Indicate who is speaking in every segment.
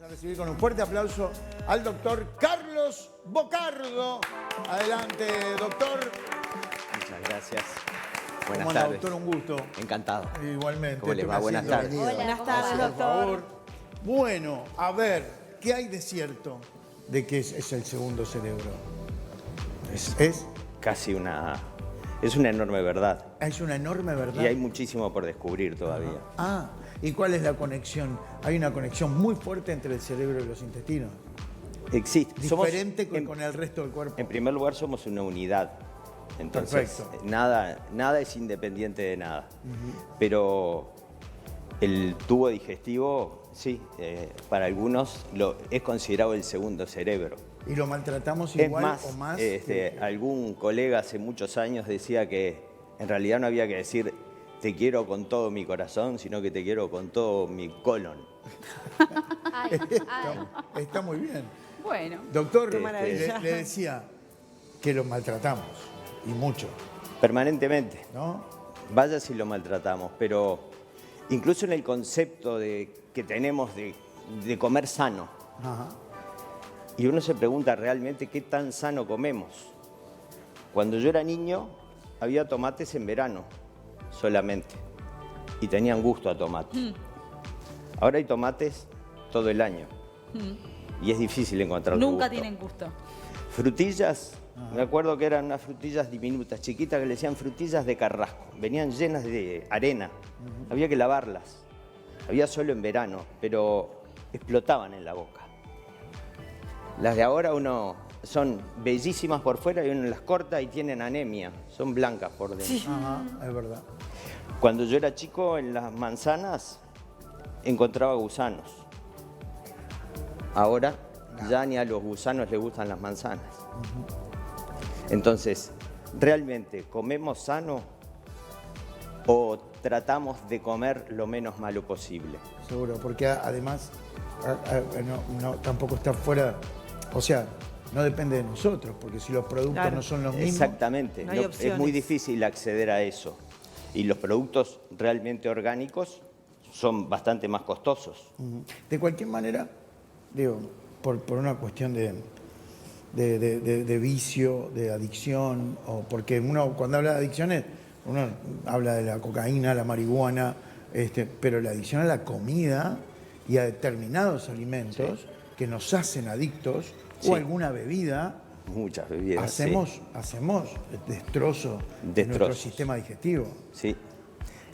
Speaker 1: A recibir con un fuerte aplauso al doctor Carlos Bocardo. Adelante, doctor.
Speaker 2: Muchas gracias.
Speaker 1: ¿Cómo
Speaker 2: Buenas
Speaker 1: anda,
Speaker 2: tardes.
Speaker 1: doctor? Un gusto.
Speaker 2: Encantado.
Speaker 1: Igualmente.
Speaker 2: ¿Cómo les va?
Speaker 1: Este
Speaker 2: Buenas
Speaker 1: mesito.
Speaker 2: tardes.
Speaker 3: Hola, buenas tardes,
Speaker 1: Por
Speaker 3: doctor.
Speaker 1: favor. Bueno, a ver, ¿qué hay de cierto de que es el segundo cerebro? Es
Speaker 2: Casi una... Es una enorme verdad.
Speaker 1: una enorme verdad.
Speaker 2: Y hay muchísimo por descubrir todavía.
Speaker 1: Ah, ¿y cuál es la conexión? Hay una conexión muy fuerte entre el cerebro y los intestinos.
Speaker 2: Existe.
Speaker 1: Diferente con el resto del cuerpo.
Speaker 2: En primer lugar, somos una unidad. Entonces,
Speaker 1: Perfecto.
Speaker 2: nada es independiente de nada. Pero el tubo digestivo, sí, para algunos es considerado el segundo cerebro.
Speaker 1: ¿Y lo maltratamos
Speaker 2: Es
Speaker 1: igual
Speaker 2: más,
Speaker 1: o más?
Speaker 2: algún colega hace muchos años decía que en realidad no había que decir te quiero con todo mi corazón, sino que te quiero con todo mi colon.
Speaker 3: Ay, ay.
Speaker 1: Está muy bien.
Speaker 3: Bueno,
Speaker 1: Doctor,
Speaker 3: qué maravilla.
Speaker 1: le decía que lo maltratamos, y mucho,
Speaker 2: Permanentemente.
Speaker 1: ¿no?
Speaker 2: Vaya si lo maltratamos, pero incluso en el concepto que tenemos de comer sano,
Speaker 1: Ajá.
Speaker 2: y uno se pregunta realmente qué tan sano comemos. Cuando yo era niño, había tomates en verano solamente, y tenían gusto a tomate. Ahora hay tomates todo el año, y es difícil encontrar
Speaker 3: Nunca
Speaker 2: gusto.
Speaker 3: tienen gusto.
Speaker 2: Frutillas, me acuerdo que eran unas frutillas diminutas, chiquitas, que le decían frutillas de carrasco. Venían llenas de arena, había que lavarlas. Había solo en verano, pero explotaban en la boca. Las de ahora son bellísimas por fuera y uno las corta y tienen anemia, son blancas por dentro.
Speaker 3: Sí.
Speaker 1: Ajá, es verdad.
Speaker 2: Cuando yo era chico, en las manzanas encontraba gusanos. Ahora ya ni a los gusanos les gustan las manzanas. Entonces, ¿realmente comemos sano o tratamos de comer lo menos malo posible?
Speaker 1: Seguro, porque además tampoco está fuera, o sea, no depende de nosotros, porque si los productos
Speaker 3: Claro.
Speaker 1: no son los mismos.
Speaker 2: Exactamente,
Speaker 3: No hay
Speaker 2: es
Speaker 3: opciones.
Speaker 2: muy difícil acceder a eso. Y los productos realmente orgánicos son bastante más costosos.
Speaker 1: De cualquier manera, digo, por una cuestión de vicio, de adicción, o porque uno cuando habla de adicciones, uno habla de la cocaína, la marihuana, pero la adicción a la comida y a determinados alimentos que nos hacen adictos,
Speaker 2: Sí.
Speaker 1: o alguna bebida,
Speaker 2: Muchas bebidas.
Speaker 1: hacemos destrozo de nuestro
Speaker 2: Destrozos.
Speaker 1: sistema digestivo.
Speaker 2: Sí.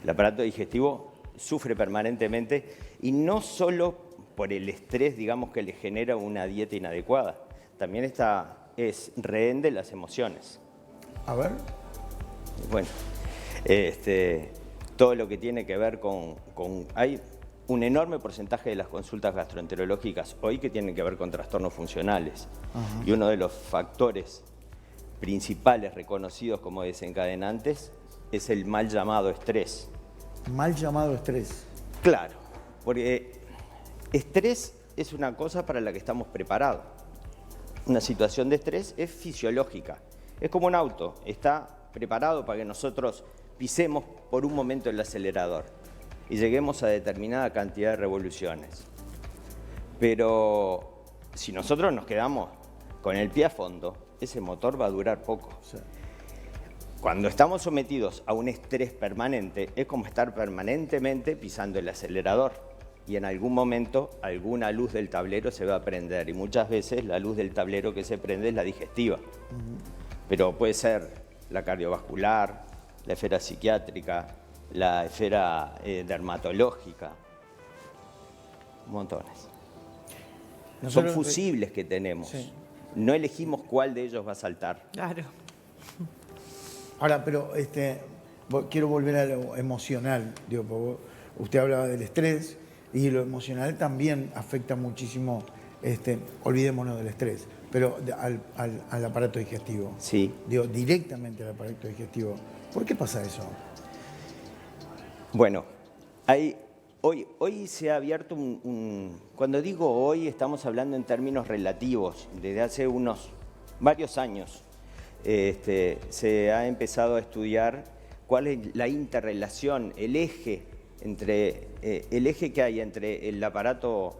Speaker 2: El aparato digestivo sufre permanentemente y no solo por el estrés, digamos, que le genera una dieta inadecuada. También es rehén de las emociones.
Speaker 1: A ver,
Speaker 2: Bueno, todo lo que tiene que ver hay un enorme porcentaje de las consultas gastroenterológicas hoy que tienen que ver con trastornos funcionales. Y uno de los factores principales reconocidos como desencadenantes es el mal llamado estrés.
Speaker 1: mal llamado estrés.
Speaker 2: Claro, porque estrés es una cosa para la que estamos preparados. Una situación de estrés es fisiológica. Es como un auto, está preparado para que nosotros pisemos por un momento el acelerador y lleguemos a determinada cantidad de revoluciones. Pero si nosotros nos quedamos con el pie a fondo, ese motor va a durar poco.
Speaker 1: Sí.
Speaker 2: Cuando estamos sometidos a un estrés permanente, es como estar permanentemente pisando el acelerador y en algún momento alguna luz del tablero se va a prender y muchas veces la luz del tablero que se prende es la digestiva. Pero puede ser la cardiovascular, la esfera psiquiátrica, la esfera dermatológica, montones.
Speaker 1: Nosotros,
Speaker 2: Son fusibles que tenemos.
Speaker 1: Sí.
Speaker 2: No elegimos cuál de ellos va a saltar.
Speaker 3: Claro.
Speaker 1: Ahora, pero quiero volver a lo emocional. Digo, porque usted hablaba del estrés y lo emocional también afecta muchísimo, olvidémonos del estrés, pero al aparato digestivo.
Speaker 2: Sí.
Speaker 1: Digo, directamente al aparato digestivo. ¿Por qué pasa eso?
Speaker 2: Bueno, hoy se ha abierto Cuando digo hoy, estamos hablando en términos relativos. Desde hace varios años se ha empezado a estudiar cuál es la interrelación, el eje que hay entre el aparato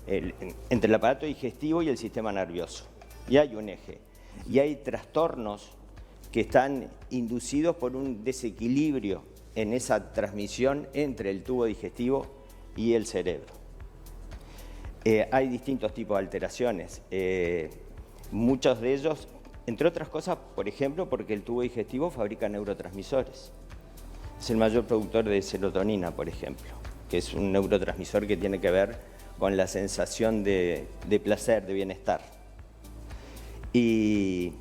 Speaker 2: entre el aparato digestivo y el sistema nervioso. Y hay un eje. Y hay trastornos que están inducidos por un desequilibrio en esa transmisión entre el tubo digestivo y el cerebro. Hay distintos tipos de alteraciones. Muchos de ellos, entre otras cosas, por ejemplo, porque el tubo digestivo fabrica neurotransmisores. Es el mayor productor de serotonina, por ejemplo, que es un neurotransmisor que tiene que ver con la sensación de placer, de bienestar. Y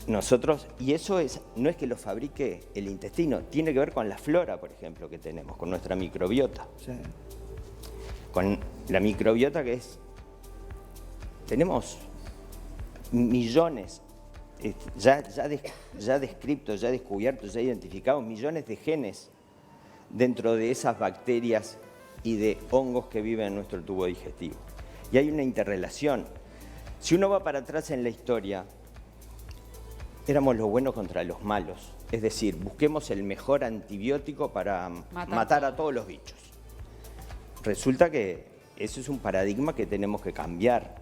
Speaker 2: nosotros, y eso no es que lo fabrique el intestino, tiene que ver con la flora, por ejemplo, que tenemos, con nuestra microbiota. Sí. Con la microbiota tenemos millones, ya descriptos, ya descubiertos, ya identificados, millones de genes dentro de esas bacterias y de hongos que viven en nuestro tubo digestivo. Y hay una interrelación. Si uno va para atrás en la historia, éramos los buenos contra los malos. Es decir, busquemos el mejor antibiótico para matar a todos los bichos. Resulta que eso es un paradigma que tenemos que cambiar,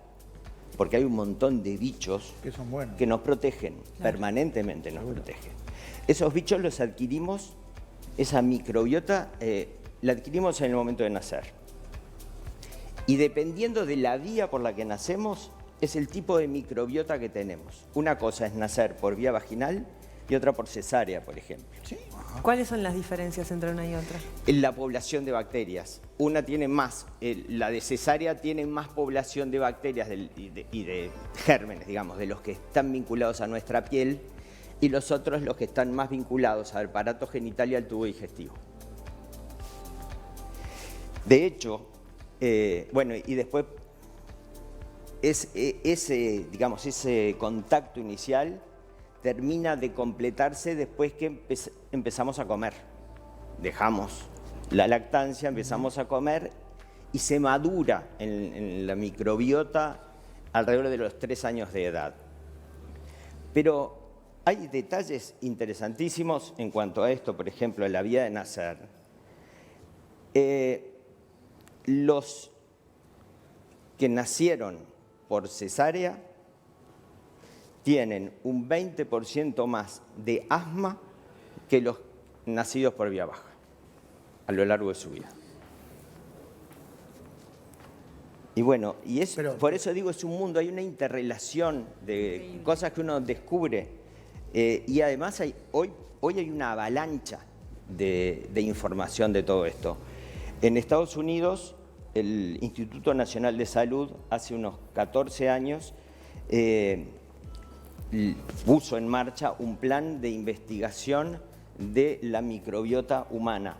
Speaker 2: porque hay un montón de bichos
Speaker 1: que son buenos,
Speaker 2: que nos protegen, permanentemente nos protegen. Esos bichos los adquirimos, esa microbiota la adquirimos en el momento de nacer. Y dependiendo de la vía por la que nacemos, es el tipo de microbiota que tenemos. Una cosa es nacer por vía vaginal y otra por cesárea, por ejemplo.
Speaker 4: ¿Sí? ¿Cuáles son las diferencias entre una y otra?
Speaker 2: En la población de bacterias. Una tiene más, la de cesárea tiene más población de bacterias y de gérmenes, digamos, de los que están vinculados a nuestra piel, y los otros los que están más vinculados al aparato genital y al tubo digestivo. De hecho, bueno, y después ese contacto inicial termina de completarse después que empezamos a comer. Dejamos la lactancia, empezamos a comer y se madura en la microbiota alrededor de los 3 años de edad. Pero hay detalles interesantísimos en cuanto a esto, por ejemplo, en la vía de nacer. Los que nacieron por cesárea tienen un 20% más de asma que los nacidos por vía baja a lo largo de su vida. Y bueno, por eso digo, es un mundo, hay una interrelación de cosas que uno descubre. Y además hoy hay una avalancha de información de todo esto. En Estados Unidos, el Instituto Nacional de Salud hace unos 14 años puso en marcha un plan de investigación de la microbiota humana.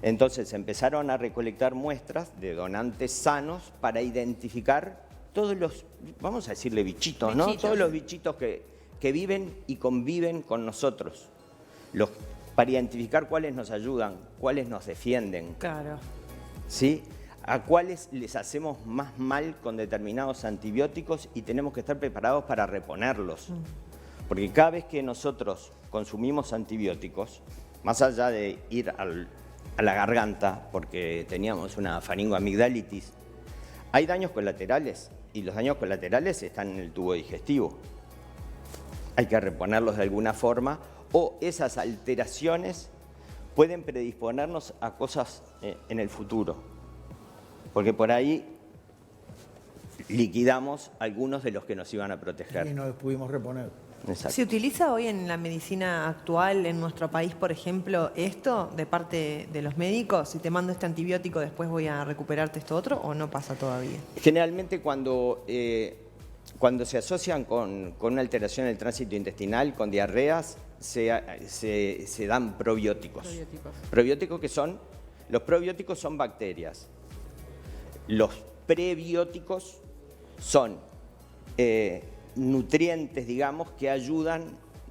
Speaker 2: Entonces empezaron a recolectar muestras de donantes sanos para identificar todos los, vamos a decirle bichitos, ¿no? Todos los bichitos que viven y conviven con nosotros. Para identificar cuáles nos ayudan, cuáles nos defienden.
Speaker 4: Claro.
Speaker 2: ¿Sí? A cuáles les hacemos más mal con determinados antibióticos y tenemos que estar preparados para reponerlos. Porque cada vez que nosotros consumimos antibióticos, más allá de ir a la garganta, porque teníamos una faringoamigdalitis, hay daños colaterales y los daños colaterales están en el tubo digestivo. Hay que reponerlos de alguna forma o esas alteraciones pueden predisponernos a cosas en el futuro. Porque por ahí liquidamos algunos de los que nos iban a proteger.
Speaker 1: Y nos pudimos reponer.
Speaker 2: Exacto.
Speaker 4: ¿Se utiliza hoy en la medicina actual en nuestro país, por ejemplo, esto de parte de los médicos? Si te mando este antibiótico, después voy a recuperarte esto otro, ¿o no pasa todavía?
Speaker 2: Generalmente cuando se asocian con una alteración del tránsito intestinal, con diarreas, se dan probióticos. Probióticos que son, los probióticos son bacterias. Los prebióticos son nutrientes, digamos, que ayudan,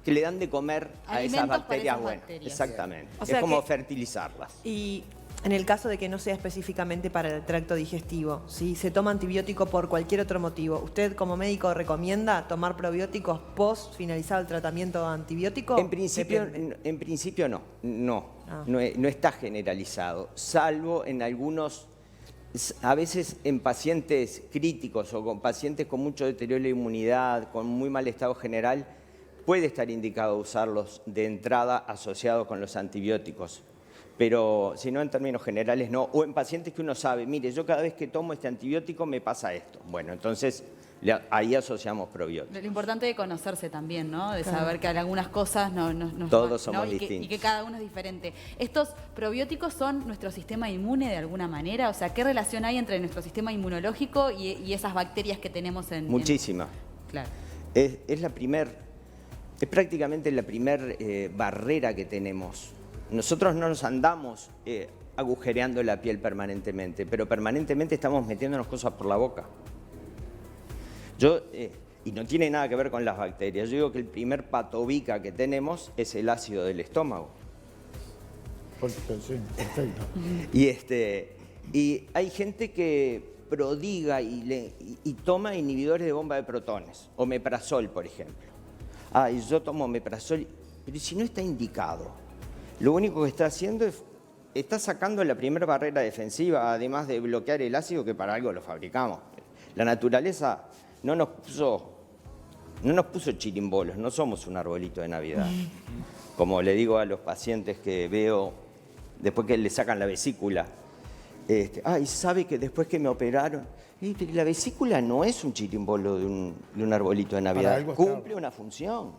Speaker 2: que le dan de comer a esas bacterias buenas. Exactamente. O sea, es como fertilizarlas.
Speaker 4: Y en el caso de que no sea específicamente para el tracto digestivo, si se toma antibiótico por cualquier otro motivo, ¿usted como médico recomienda tomar probióticos post finalizado el tratamiento antibiótico?
Speaker 2: En principio no está generalizado, salvo en algunos A veces en pacientes críticos o con pacientes con mucho deterioro de inmunidad, con muy mal estado general, puede estar indicado usarlos de entrada asociados con los antibióticos. Pero si no, en términos generales no. O en pacientes que uno sabe, mire, yo cada vez que tomo este antibiótico me pasa esto. Bueno, entonces ahí asociamos probióticos.
Speaker 3: Lo importante de conocerse también, ¿no? De saber que algunas cosas no
Speaker 2: Todos somos
Speaker 3: ¿no?
Speaker 2: distintos.
Speaker 3: Y que cada uno es diferente. ¿Estos probióticos son nuestro sistema inmune de alguna manera? O sea, ¿qué relación hay entre nuestro sistema inmunológico y esas bacterias que tenemos en...?
Speaker 2: Muchísima.
Speaker 3: Claro.
Speaker 2: Es prácticamente la primer barrera que tenemos. Nosotros no nos andamos agujereando la piel permanentemente, pero permanentemente estamos metiéndonos cosas por la boca. Y no tiene nada que ver con las bacterias. Yo digo que el primer patobica que tenemos es el ácido del estómago.
Speaker 1: Sí, perfecto.
Speaker 2: Y hay gente que prodiga y toma inhibidores de bomba de protones, omeprazol, por ejemplo. Y yo tomo omeprazol, pero si no está indicado, lo único que está haciendo está sacando la primera barrera defensiva, además de bloquear el ácido, que para algo lo fabricamos. La naturaleza no nos puso chirimbolos, no somos un arbolito de Navidad. Como le digo a los pacientes que veo después que le sacan la vesícula, y sabe que después que me operaron, la vesícula no es un chirimbolo de un arbolito de Navidad, cumple una función.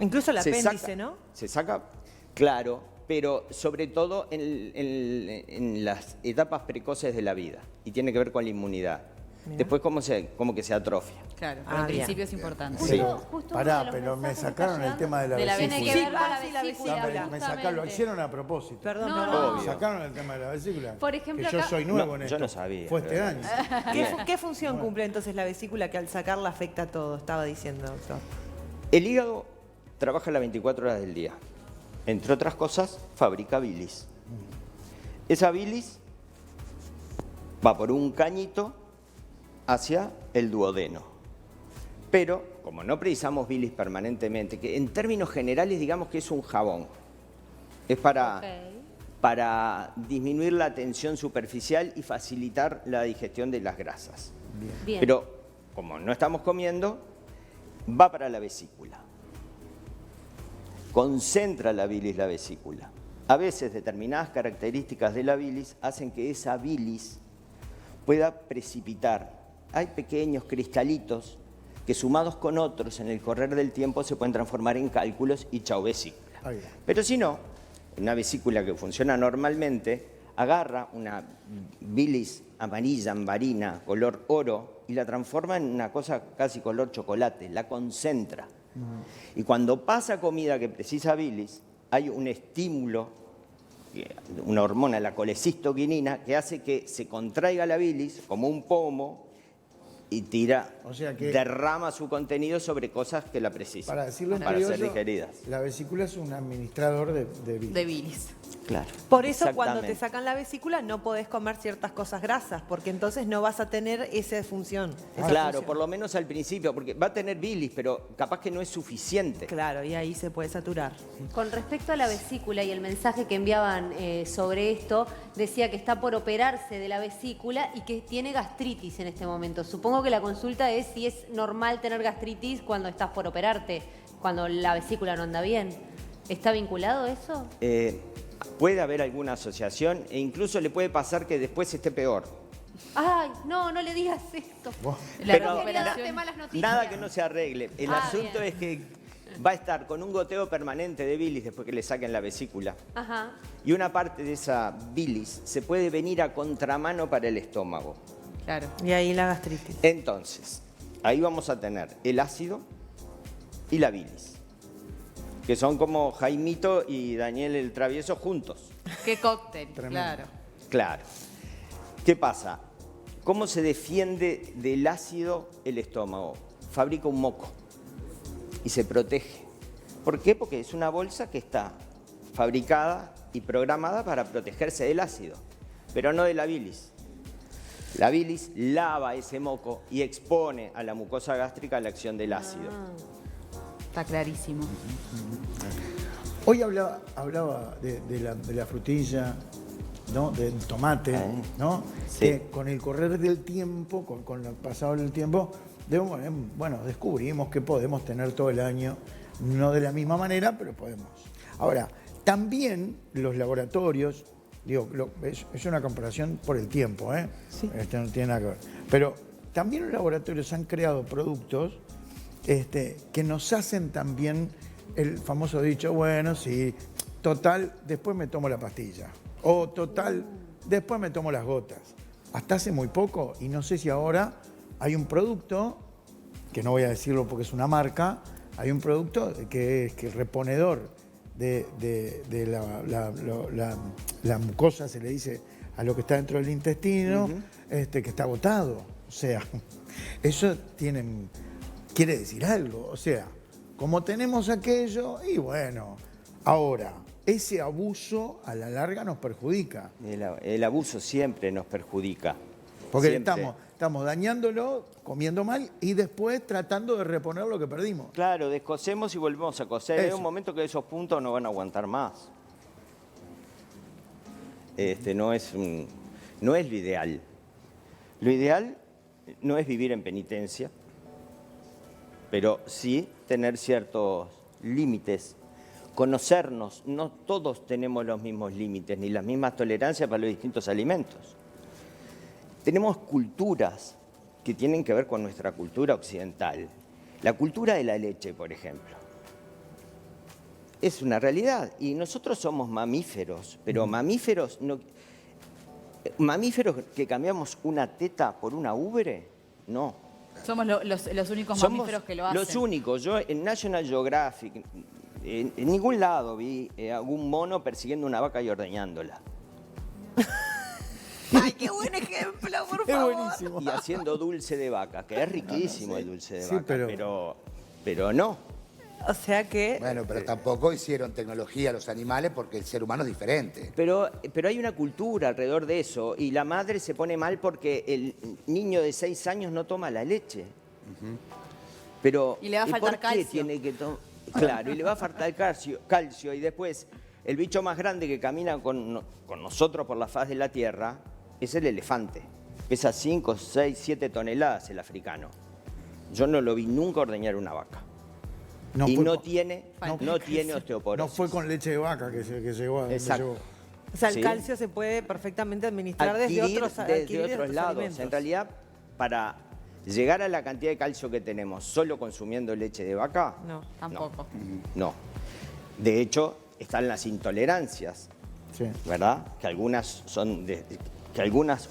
Speaker 4: Incluso el apéndice, ¿no?
Speaker 2: Se saca, claro, pero sobre todo en las etapas precoces de la vida, y tiene que ver con la inmunidad. Mirá. Después como que se atrofia.
Speaker 3: Claro, pero al principio es importante.
Speaker 1: Sí. Pará, pero me sacaron el tema de la vesícula.
Speaker 3: Tiene que ver con la vesícula.
Speaker 1: Me sacaron, lo hicieron a propósito.
Speaker 4: Perdón,
Speaker 1: Me sacaron el tema de la vesícula.
Speaker 3: Por ejemplo,
Speaker 1: que yo soy nuevo en esto.
Speaker 2: Yo no sabía.
Speaker 1: Fue este año.
Speaker 4: ¿Qué función cumple entonces la vesícula que al sacarla afecta a todo? Estaba diciendo, doctor.
Speaker 2: El hígado trabaja las 24 horas del día. Entre otras cosas, fabrica bilis. Esa bilis va por un cañito hacia el duodeno. Pero, como no precisamos bilis permanentemente, que en términos generales digamos que es un jabón, es para disminuir la tensión superficial y facilitar la digestión de las grasas.
Speaker 3: Bien.
Speaker 2: Pero, como no estamos comiendo, va para la vesícula. Concentra la bilis la vesícula. A veces determinadas características de la bilis hacen que esa bilis pueda precipitar. Hay pequeños cristalitos que sumados con otros en el correr del tiempo se pueden transformar en cálculos y chau vesícula. Pero si no, una vesícula que funciona normalmente agarra una bilis amarilla, ambarina, color oro y la transforma en una cosa casi color chocolate, la concentra. Y cuando pasa comida que precisa bilis, hay un estímulo, una hormona, la colecistoquinina, que hace que se contraiga la bilis como un pomo y derrama su contenido sobre cosas que la precisan
Speaker 1: para
Speaker 2: ser digeridas.
Speaker 1: La vesícula es un administrador de bilis.
Speaker 3: De bilis.
Speaker 2: Claro.
Speaker 4: Por eso cuando te sacan la vesícula no podés comer ciertas cosas grasas, porque entonces no vas a tener esa función.
Speaker 2: Claro, por lo menos al principio, porque va a tener bilis, pero capaz que no es suficiente.
Speaker 4: Claro, y ahí se puede saturar.
Speaker 5: Con respecto a la vesícula y el mensaje que enviaban sobre esto, decía que está por operarse de la vesícula y que tiene gastritis en este momento. Supongo que la consulta es si es normal tener gastritis cuando estás por operarte, cuando la vesícula no anda bien. ¿Está vinculado eso?
Speaker 2: Puede haber alguna asociación e incluso le puede pasar que después esté peor.
Speaker 5: Ay, no le digas esto.
Speaker 2: Pero
Speaker 5: Malas noticias.
Speaker 2: nada que no se arregle. El asunto es que va a estar con un goteo permanente de bilis después que le saquen la vesícula.
Speaker 5: Ajá.
Speaker 2: Y una parte de esa bilis se puede venir a contramano para el estómago.
Speaker 3: Claro.
Speaker 4: Y ahí la gastritis.
Speaker 2: Entonces, ahí vamos a tener el ácido y la bilis, que son como Jaimito y Daniel el Travieso juntos.
Speaker 3: Qué cóctel,
Speaker 1: Tremendo.
Speaker 2: Claro. ¿Qué pasa? ¿Cómo se defiende del ácido el estómago? Fabrica un moco y se protege. ¿Por qué? Porque es una bolsa que está fabricada y programada para protegerse del ácido, pero no de la bilis. La bilis lava ese moco y expone a la mucosa gástrica a la acción del ácido.
Speaker 3: Está clarísimo.
Speaker 1: Hoy hablaba de la frutilla, ¿no? Del tomate, ¿no?
Speaker 2: Sí.
Speaker 1: Que con el correr del tiempo, con el pasado del tiempo, bueno, descubrimos que podemos tener todo el año, no de la misma manera, pero podemos. Ahora, también los laboratorios, digo, es una comparación por el tiempo, ¿eh?
Speaker 4: Sí.
Speaker 1: No tiene nada que ver. Pero también los laboratorios han creado productos que nos hacen también el famoso dicho, bueno, sí, total, después me tomo la pastilla. O total, después me tomo las gotas. Hasta hace muy poco, y no sé si ahora, hay un producto, que no voy a decirlo porque es una marca, hay un producto que es que el reponedor de la mucosa, se le dice a lo que está dentro del intestino, que está agotado. O sea, eso quiere decir algo. O sea, como tenemos aquello, y bueno, ahora, ese abuso a la larga nos perjudica.
Speaker 2: El abuso siempre nos perjudica.
Speaker 1: Porque
Speaker 2: Siempre.
Speaker 1: estamos dañándolo, comiendo mal y después tratando de reponer lo que perdimos.
Speaker 2: Claro, descosemos y volvemos a coser. Hay
Speaker 1: Eso.
Speaker 2: un momento que esos puntos no van a aguantar más. No es lo ideal. Lo ideal no es vivir en penitencia, pero sí tener ciertos límites. Conocernos, no todos tenemos los mismos límites ni las mismas tolerancias para los distintos alimentos. Tenemos culturas que tienen que ver con nuestra cultura occidental. La cultura de la leche, por ejemplo, es una realidad. Y nosotros somos mamíferos, pero mamíferos que cambiamos una teta por una ubre, no.
Speaker 3: Somos los únicos
Speaker 2: Somos
Speaker 3: mamíferos que lo hacen.
Speaker 2: los únicos. Yo en National Geographic, en ningún lado vi algún mono persiguiendo una vaca y ordeñándola.
Speaker 4: ¡Ay, qué buen ejemplo, por
Speaker 1: Es
Speaker 4: favor!
Speaker 1: buenísimo.
Speaker 2: Y haciendo dulce de vaca, que es riquísimo el dulce de
Speaker 1: Sí,
Speaker 2: vaca, pero no.
Speaker 4: O sea que...
Speaker 6: Bueno, pero tampoco hicieron tecnología a los animales porque el ser humano es diferente.
Speaker 2: Pero hay una cultura alrededor de eso y la madre se pone mal porque el niño de 6 años no toma la leche. Pero,
Speaker 3: Y le va a faltar
Speaker 2: ¿por qué
Speaker 3: calcio.
Speaker 2: tiene que Claro, y le va a faltar calcio y después el bicho más grande que camina con nosotros por la faz de la tierra es el elefante. Pesa 5, 6, 7 toneladas el africano. Yo no lo vi nunca ordeñar una vaca. Y
Speaker 1: fue
Speaker 2: no
Speaker 1: con-
Speaker 2: tiene osteoporosis.
Speaker 1: No fue con leche de vaca que llegó a donde
Speaker 2: Exacto.
Speaker 1: llegó.
Speaker 4: O sea, el
Speaker 2: Sí.
Speaker 4: calcio se puede perfectamente administrar desde otros
Speaker 2: lados.
Speaker 4: alimentos.
Speaker 2: En realidad, para llegar a la cantidad de calcio que tenemos solo consumiendo leche de vaca,
Speaker 4: No.
Speaker 3: Tampoco.
Speaker 2: no. De hecho, están las intolerancias,
Speaker 1: Sí.
Speaker 2: ¿verdad? Que algunas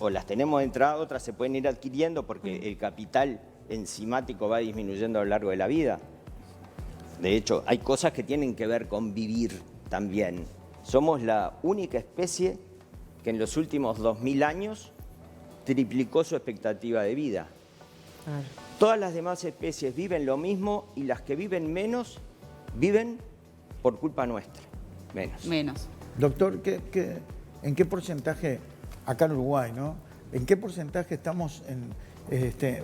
Speaker 2: o las tenemos de entrada, otras se pueden ir adquiriendo porque el capital enzimático va disminuyendo a lo largo de la vida. De hecho, hay cosas que tienen que ver con vivir también. Somos la única especie que en los últimos 2000 años triplicó su expectativa de vida.
Speaker 4: Claro.
Speaker 2: Todas las demás especies viven lo mismo y las que viven menos viven por culpa nuestra.
Speaker 3: Menos.
Speaker 1: Doctor, ¿en qué porcentaje, acá en Uruguay, ¿no? ¿En qué porcentaje estamos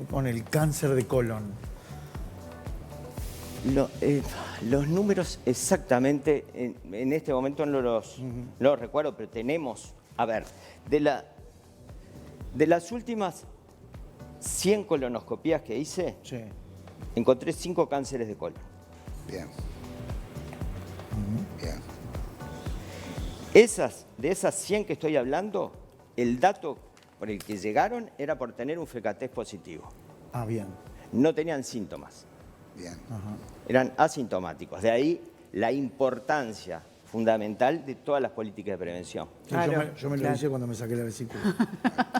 Speaker 1: con el cáncer de colon?
Speaker 2: Los números exactamente en este momento no los recuerdo, pero tenemos, a ver, de las últimas 100 colonoscopías que hice,
Speaker 1: Sí.
Speaker 2: encontré 5 cánceres de colon.
Speaker 6: Bien. Bien.
Speaker 2: De esas 100 que estoy hablando, el dato por el que llegaron era por tener un FK-test positivo.
Speaker 1: Ah, bien.
Speaker 2: No tenían síntomas,
Speaker 6: Bien.
Speaker 2: eran asintomáticos. De ahí la importancia fundamental de todas las políticas de prevención.
Speaker 1: Sí,
Speaker 4: Claro,
Speaker 1: yo me lo
Speaker 4: claro.
Speaker 1: hice cuando me saqué la vesícula.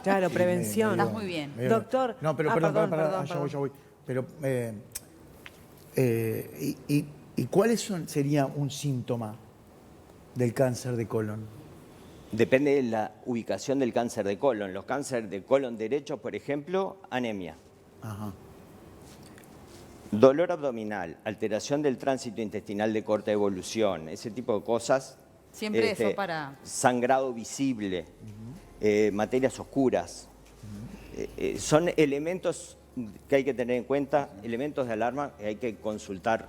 Speaker 4: Claro, prevención.
Speaker 3: Estás muy bien.
Speaker 4: Doctor.
Speaker 1: No, pero
Speaker 4: Ah,
Speaker 1: perdón,
Speaker 4: perdón,
Speaker 1: pará,
Speaker 4: perdón,
Speaker 1: ya voy. Pero, ¿y cuáles sería un síntoma del cáncer de colon?
Speaker 2: Depende de la ubicación del cáncer de colon. Los cánceres de colon derecho, por ejemplo, anemia.
Speaker 1: Ajá.
Speaker 2: Dolor abdominal, alteración del tránsito intestinal de corta evolución, ese tipo de cosas.
Speaker 3: Siempre eso para...
Speaker 2: Sangrado visible, materias oscuras. Son elementos que hay que tener en cuenta, elementos de alarma que hay que consultar.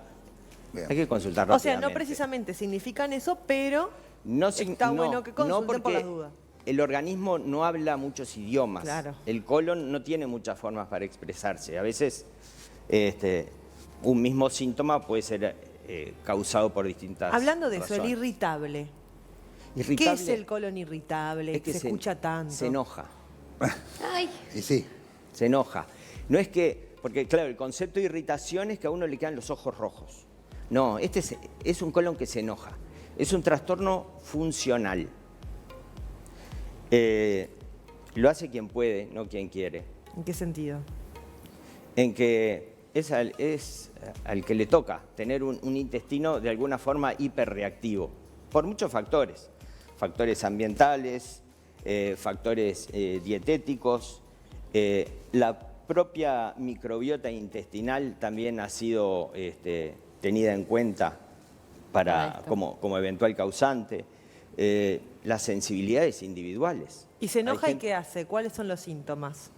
Speaker 6: Bien.
Speaker 2: Hay que consultar
Speaker 4: O sea,
Speaker 2: rápidamente.
Speaker 4: no precisamente significan eso, pero
Speaker 2: No
Speaker 4: está bueno que consulten por las dudas.
Speaker 2: el organismo no habla muchos idiomas.
Speaker 4: Claro.
Speaker 2: El colon no tiene muchas formas para expresarse. A veces un mismo síntoma puede ser causado por distintas
Speaker 4: Hablando de eso,
Speaker 2: razones.
Speaker 4: el irritable. ¿Qué
Speaker 2: Irritable
Speaker 4: es el colon irritable?
Speaker 2: es que
Speaker 4: se escucha tanto.
Speaker 2: Se enoja.
Speaker 5: Ay,
Speaker 6: Y sí.
Speaker 2: Se enoja. No es que, porque claro, el concepto de irritación es que a uno le quedan los ojos rojos. No, es un colon que se enoja. Es un trastorno funcional. Lo hace quien puede, no quien quiere.
Speaker 4: ¿En qué sentido?
Speaker 2: En que es al que le toca tener un intestino de alguna forma hiperreactivo, por muchos factores. Factores ambientales, factores dietéticos. La propia microbiota intestinal también ha sido tenida en cuenta como eventual causante. Las sensibilidades individuales.
Speaker 4: ¿Y se enoja
Speaker 2: Hay
Speaker 4: y qué hace? ¿Cuáles son los síntomas?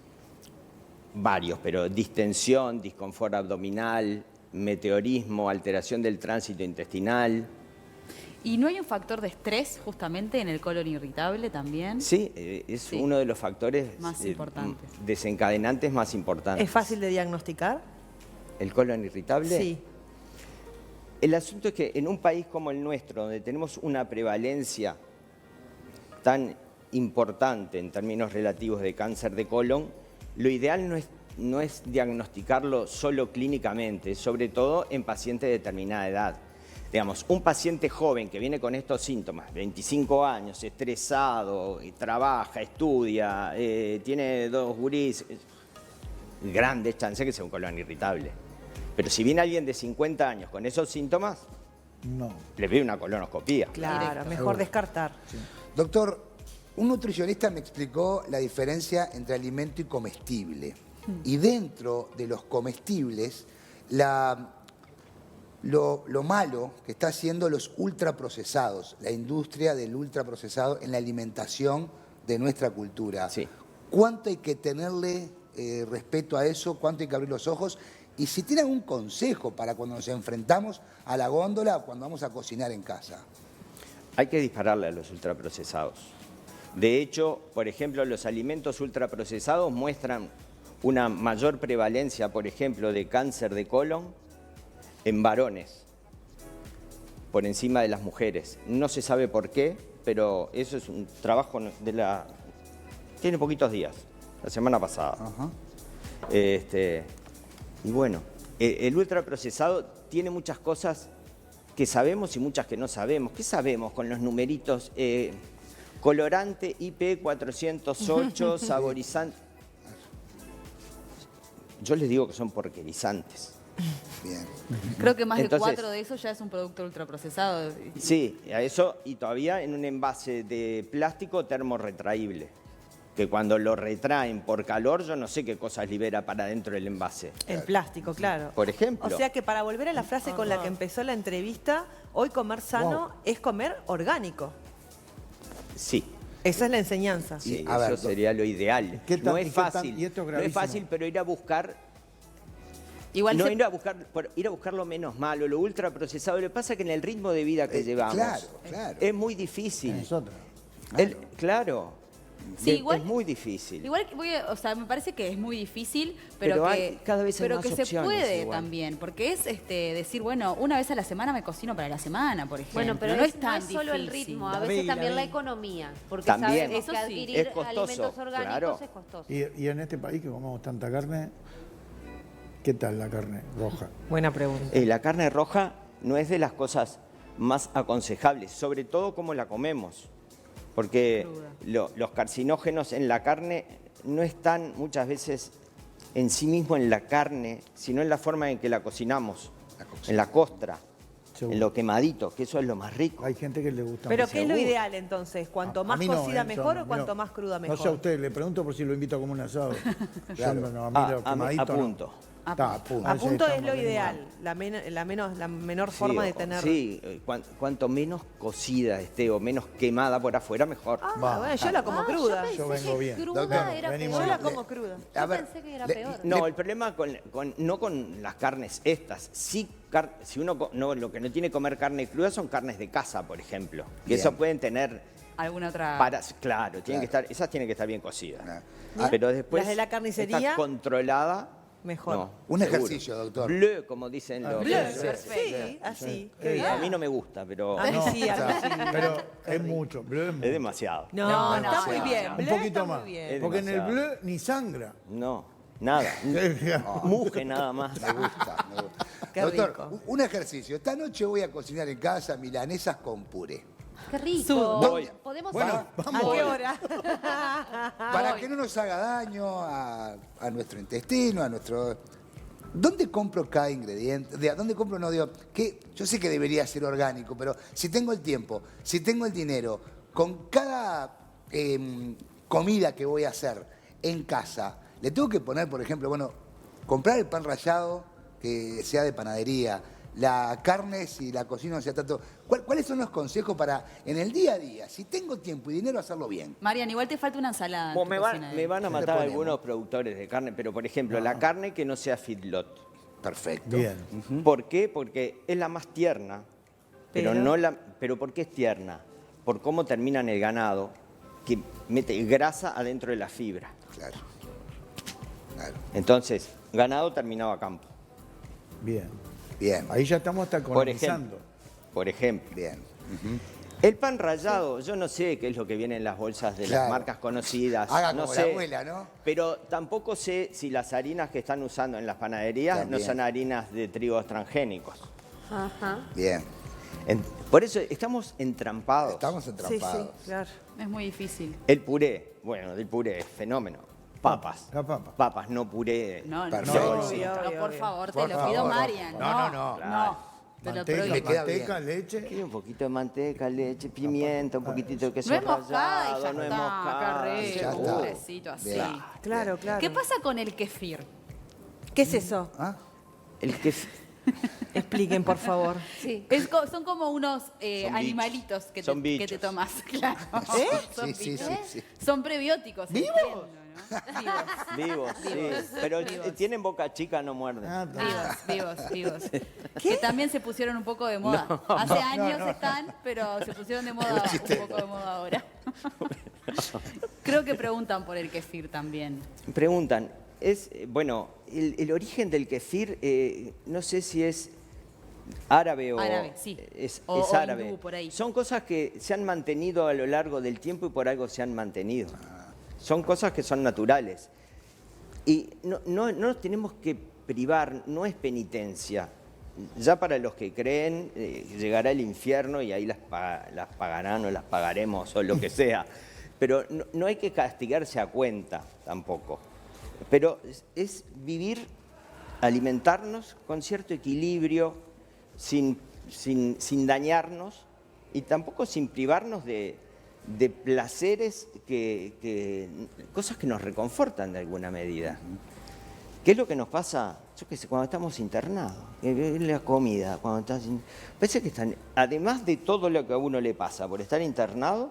Speaker 2: Varios, pero distensión, disconfort abdominal, meteorismo, alteración del tránsito intestinal.
Speaker 3: ¿Y no hay un factor de estrés justamente en el colon irritable también?
Speaker 2: Sí, es
Speaker 3: Sí.
Speaker 2: uno de los factores
Speaker 3: Más importantes.
Speaker 2: desencadenantes más importantes.
Speaker 4: ¿Es fácil de diagnosticar?
Speaker 2: ¿El colon irritable?
Speaker 4: Sí.
Speaker 2: El asunto es que en un país como el nuestro, donde tenemos una prevalencia tan importante en términos relativos de cáncer de colon, lo ideal no es diagnosticarlo solo clínicamente, sobre todo en pacientes de determinada edad. Digamos, un paciente joven que viene con estos síntomas, 25 años, estresado, trabaja, estudia, tiene 2 gurís, grandes chances que sea un colon irritable. Pero si viene alguien de 50 años con esos síntomas,
Speaker 1: No.
Speaker 2: le pide una colonoscopía.
Speaker 4: Claro,
Speaker 3: Directo.
Speaker 4: mejor descartar.
Speaker 6: Doctor, un nutricionista me explicó la diferencia entre alimento y comestible. Y dentro de los comestibles, lo malo que está haciendo los ultraprocesados, la industria del ultraprocesado en la alimentación de nuestra cultura.
Speaker 2: Sí.
Speaker 6: ¿Cuánto hay que tenerle respeto a eso? ¿Cuánto hay que abrir los ojos? Y si tiene algún consejo para cuando nos enfrentamos a la góndola o cuando vamos a cocinar en casa.
Speaker 2: Hay que dispararle a los ultraprocesados. De hecho, por ejemplo, los alimentos ultraprocesados muestran una mayor prevalencia, por ejemplo, de cáncer de colon en varones, por encima de las mujeres. No se sabe por qué, pero eso es un trabajo tiene poquitos días, la semana pasada.
Speaker 6: Ajá.
Speaker 2: Y bueno, el ultraprocesado tiene muchas cosas que sabemos y muchas que no sabemos. ¿Qué sabemos con los numeritos? Colorante IP408, saborizante. Yo les digo que son porquerizantes.
Speaker 6: Bien.
Speaker 3: Creo que más
Speaker 2: Entonces-
Speaker 3: de 4 de esos ya es un producto ultraprocesado.
Speaker 2: Sí, a eso y todavía en un envase de plástico termorretraíble, que cuando lo retraen por calor yo no sé qué cosas libera para dentro del envase.
Speaker 4: El plástico, claro.
Speaker 2: Por ejemplo.
Speaker 4: O sea que para volver a la frase con la que empezó la entrevista, hoy comer sano es comer orgánico.
Speaker 2: Sí.
Speaker 4: Esa es la enseñanza.
Speaker 2: Sí,
Speaker 6: a ver,
Speaker 2: eso sería lo ideal.
Speaker 1: ¿Qué tan-
Speaker 2: No
Speaker 1: y
Speaker 2: es
Speaker 1: qué tan-
Speaker 2: fácil,
Speaker 1: y esto es
Speaker 2: no es
Speaker 1: gravísimo?
Speaker 2: fácil, pero ir a buscar,
Speaker 3: Igual
Speaker 2: no
Speaker 3: se-
Speaker 2: ir a buscar lo menos malo, lo ultraprocesado. Lo que pasa es que en el ritmo de vida que llevamos
Speaker 6: claro.
Speaker 2: es muy difícil.
Speaker 1: Es otra.
Speaker 2: Claro.
Speaker 3: Sí, igual-
Speaker 2: es muy difícil.
Speaker 3: Igual que o sea, me parece que es muy difícil, pero
Speaker 2: Pero
Speaker 3: que,
Speaker 2: hay- cada vez hay
Speaker 3: pero
Speaker 2: más
Speaker 3: que se
Speaker 2: opciones
Speaker 3: puede
Speaker 2: igual.
Speaker 3: también, porque es decir, bueno, una vez a la semana me cocino para la semana, por ejemplo.
Speaker 5: bueno, pero
Speaker 3: no
Speaker 5: es,
Speaker 3: es tan
Speaker 5: no es solo el
Speaker 3: difícil.
Speaker 5: ritmo, a
Speaker 1: La
Speaker 5: veces
Speaker 1: vi, la
Speaker 5: también la
Speaker 1: vi.
Speaker 5: economía, porque
Speaker 2: También.
Speaker 5: sabemos
Speaker 3: Eso
Speaker 5: que
Speaker 3: sí.
Speaker 5: adquirir
Speaker 2: Es costoso,
Speaker 5: alimentos orgánicos
Speaker 2: claro.
Speaker 5: es costoso.
Speaker 1: Y en este país que comemos tanta carne, ¿qué tal la carne roja?
Speaker 4: Buena pregunta.
Speaker 2: La carne roja no es de las cosas más aconsejables, sobre todo cómo la comemos, porque los carcinógenos en la carne no están muchas veces en sí mismo en la carne, sino en la forma en que la cocinamos, en la costra,
Speaker 1: Seguro.
Speaker 2: en lo quemadito, que eso es lo más rico.
Speaker 1: Hay gente que le gusta
Speaker 4: Pero
Speaker 1: más.
Speaker 4: ¿qué es lo
Speaker 2: seguro.
Speaker 4: ideal entonces? ¿Cuanto
Speaker 1: A
Speaker 4: más
Speaker 1: mí no,
Speaker 4: cocida
Speaker 1: yo
Speaker 4: mejor
Speaker 1: no,
Speaker 4: o cuanto
Speaker 1: no.
Speaker 4: más cruda
Speaker 1: No
Speaker 4: mejor?
Speaker 1: sé a usted, le pregunto por si lo invito a comer un asado.
Speaker 6: Claro.
Speaker 1: Yo no, a mí lo quemadito
Speaker 2: a
Speaker 1: no.
Speaker 2: punto.
Speaker 1: Está, a punto.
Speaker 4: A
Speaker 1: Ese
Speaker 4: punto es
Speaker 1: estamos
Speaker 4: lo
Speaker 1: bien.
Speaker 4: ideal, la menor forma de tener.
Speaker 2: Sí, cuanto menos cocida esté o menos quemada por afuera, mejor.
Speaker 4: Ah, bueno, yo la como cruda.
Speaker 1: Yo vengo bien.
Speaker 5: Cruda
Speaker 6: Doctor,
Speaker 5: era
Speaker 1: venimos
Speaker 5: peor.
Speaker 4: Yo la como cruda.
Speaker 5: Yo
Speaker 6: A ver,
Speaker 5: pensé que era
Speaker 6: le-
Speaker 5: peor.
Speaker 2: No, el problema no con las carnes estas. Sí, si uno lo que no tiene que comer carne cruda son carnes de caza, por ejemplo. Que
Speaker 6: Bien.
Speaker 2: eso pueden tener
Speaker 3: alguna otra.
Speaker 2: Claro, tienen que estar, esas tienen que estar bien cocidas.
Speaker 6: Ah.
Speaker 2: Pero después
Speaker 4: Las de la carnicería,
Speaker 2: está controlada.
Speaker 4: mejor.
Speaker 2: No,
Speaker 6: Un
Speaker 2: seguro.
Speaker 6: ejercicio, doctor.
Speaker 2: Bleu, como dicen los
Speaker 4: Bleu,
Speaker 2: franceses.
Speaker 4: sí, así.
Speaker 2: A mí no me gusta, pero
Speaker 4: A mí sí, a mí sí.
Speaker 1: Pero es mucho, bleu es
Speaker 2: es
Speaker 1: mucho.
Speaker 2: demasiado.
Speaker 4: No, está
Speaker 3: no,
Speaker 4: muy
Speaker 3: no,
Speaker 4: bien.
Speaker 3: no.
Speaker 1: Un
Speaker 4: Bleu
Speaker 1: poquito
Speaker 4: está
Speaker 1: más.
Speaker 4: muy bien.
Speaker 2: Es
Speaker 1: Porque en el
Speaker 2: demasiado.
Speaker 1: bleu ni sangra.
Speaker 2: No, nada. Muje nada más.
Speaker 6: Me gusta, me gusta.
Speaker 4: Qué
Speaker 6: Doctor,
Speaker 4: rico.
Speaker 6: un ejercicio. Esta noche voy a cocinar en casa milanesas con puré.
Speaker 5: Qué rico.
Speaker 2: Voy.
Speaker 5: Podemos
Speaker 1: Bueno,
Speaker 4: ¿A
Speaker 1: vamos.
Speaker 4: qué hora?
Speaker 6: Para que no nos haga daño a nuestro intestino, a nuestro... ¿Dónde compro cada ingrediente? ¿Dónde compro? No digo, que yo sé que debería ser orgánico, pero si tengo el tiempo, si tengo el dinero, con cada comida que voy a hacer en casa, le tengo que poner, por ejemplo, bueno, comprar el pan rallado que sea de panadería, la carne si la cocino no sea tanto. ¿Cuáles son los consejos para en el día a día, si tengo tiempo y dinero, hacerlo bien?
Speaker 3: Marian, igual te falta una ensalada. en
Speaker 2: Bueno,
Speaker 3: tu
Speaker 2: me
Speaker 3: cocina,
Speaker 2: van a
Speaker 6: ¿Qué
Speaker 2: matar
Speaker 6: le ponemos?
Speaker 2: algunos productores de carne, pero por ejemplo, la carne que no sea feedlot.
Speaker 6: Perfecto.
Speaker 1: Bien.
Speaker 2: ¿Por qué? Porque es la más tierna, pero
Speaker 4: Pero-
Speaker 2: no la. ¿Pero por qué es tierna? Por cómo termina en el ganado, que mete grasa adentro de la fibra.
Speaker 6: Claro. Claro.
Speaker 2: Entonces, ganado terminado a campo.
Speaker 1: Bien.
Speaker 6: Bien.
Speaker 1: Ahí ya estamos hasta
Speaker 2: Por ejemplo.
Speaker 1: colonizando.
Speaker 2: Por ejemplo.
Speaker 6: Bien.
Speaker 2: El pan rallado, yo no sé qué es lo que viene en las bolsas de
Speaker 6: Claro.
Speaker 2: las marcas conocidas.
Speaker 6: Haga
Speaker 2: no
Speaker 6: como
Speaker 2: sé,
Speaker 6: la abuela, ¿no?
Speaker 2: Pero tampoco sé si las harinas que están usando en las panaderías
Speaker 6: También.
Speaker 2: no son harinas de trigos transgénicos.
Speaker 5: Ajá.
Speaker 6: Bien.
Speaker 2: Por eso estamos entrampados.
Speaker 6: Estamos
Speaker 4: Sí,
Speaker 6: entrampados.
Speaker 4: sí, claro.
Speaker 3: Es muy difícil.
Speaker 2: El puré, bueno, del puré, fenómeno. Papas.
Speaker 1: La papa.
Speaker 2: Papas, no puré.
Speaker 3: No, no,
Speaker 6: Perfecto.
Speaker 3: no,
Speaker 4: Obvio,
Speaker 3: no,
Speaker 4: obvio,
Speaker 3: por
Speaker 4: obvio.
Speaker 3: favor,
Speaker 6: Por
Speaker 3: te lo
Speaker 6: favor,
Speaker 3: pido,
Speaker 6: por
Speaker 3: Marian.
Speaker 6: favor. No, no,
Speaker 3: No,
Speaker 2: no.
Speaker 3: te lo
Speaker 1: Manteca,
Speaker 6: Me queda
Speaker 1: manteca,
Speaker 6: bien.
Speaker 1: leche.
Speaker 2: Quiero un poquito de manteca, leche, pimienta, un poquito de queso
Speaker 3: No es moscada y
Speaker 2: rallado,
Speaker 3: ya
Speaker 2: no es
Speaker 3: está,
Speaker 2: moscada.
Speaker 3: qué
Speaker 6: Ya
Speaker 3: rico,
Speaker 6: está.
Speaker 3: pobrecito así.
Speaker 6: Bien.
Speaker 4: Claro, claro.
Speaker 3: ¿Qué pasa con el kefir?
Speaker 4: ¿Qué es eso?
Speaker 6: ¿Ah?
Speaker 2: El que
Speaker 4: Expliquen, por favor.
Speaker 5: Sí.
Speaker 3: Son como unos
Speaker 2: Son
Speaker 3: animalitos que
Speaker 2: Son
Speaker 3: te
Speaker 2: bichos.
Speaker 3: tomas, claro. Son
Speaker 6: Sí, sí,
Speaker 3: bichos.
Speaker 6: sí, sí.
Speaker 3: Son prebióticos. entiendo, ¿no?
Speaker 2: vivos, sí.
Speaker 3: Vivos.
Speaker 2: Pero
Speaker 3: Vivos.
Speaker 2: tienen boca chica, no muerden.
Speaker 1: Ah, está.
Speaker 3: Vivos. Que también se pusieron un poco de moda. Hace años están, pero se pusieron de moda, un poco de moda ahora. Creo que preguntan por el kefir también.
Speaker 2: Preguntan, bueno, el origen del kefir, no sé si es árabe o...
Speaker 3: Árabe, sí.
Speaker 2: Es
Speaker 3: O
Speaker 2: árabe.
Speaker 3: hindú, por ahí.
Speaker 2: Son cosas que se han mantenido a lo largo del tiempo y por algo se han mantenido. Son cosas que son naturales. Y no nos tenemos que privar, no es penitencia. Ya para los que creen, llegará el infierno y ahí las pagarán o las pagaremos o lo que sea. Pero no hay que castigarse a cuenta tampoco. Pero es vivir, alimentarnos con cierto equilibrio, sin dañarnos y tampoco sin privarnos de placeres, cosas que nos reconfortan de alguna medida. ¿Qué es lo que nos pasa? Yo qué sé, cuando estamos internados, la comida, cuando estás... Parece que además de todo lo que a uno le pasa por estar internado,